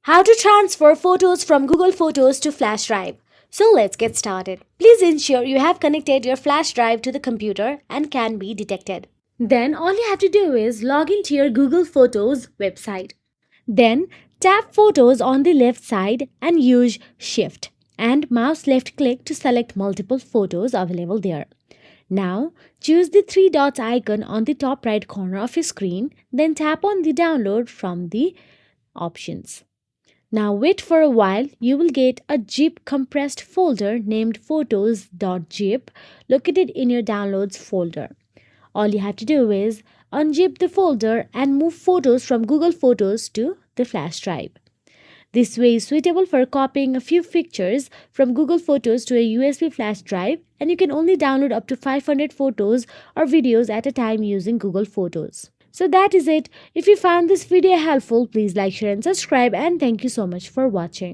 How to transfer photos from Google Photos to Flash Drive. So let's get started. Please ensure you have connected your flash drive to the computer and can be detected. Then all you have to do is log into your Google Photos website. Then tap Photos on the left side and use Shift and mouse left click to select multiple photos available there. Now, choose the three dots icon on the top right corner of your screen, then tap on the download from the options. Now wait for a while, you will get a zip compressed folder named photos.zip located in your downloads folder. All you have to do is unzip the folder and move photos from Google Photos to the flash drive. This way is suitable for copying a few pictures from Google Photos to a USB flash drive, and you can only download up to 500 photos or videos at a time using Google Photos. So that is it. If you found this video helpful, please like, share and subscribe, and thank you so much for watching.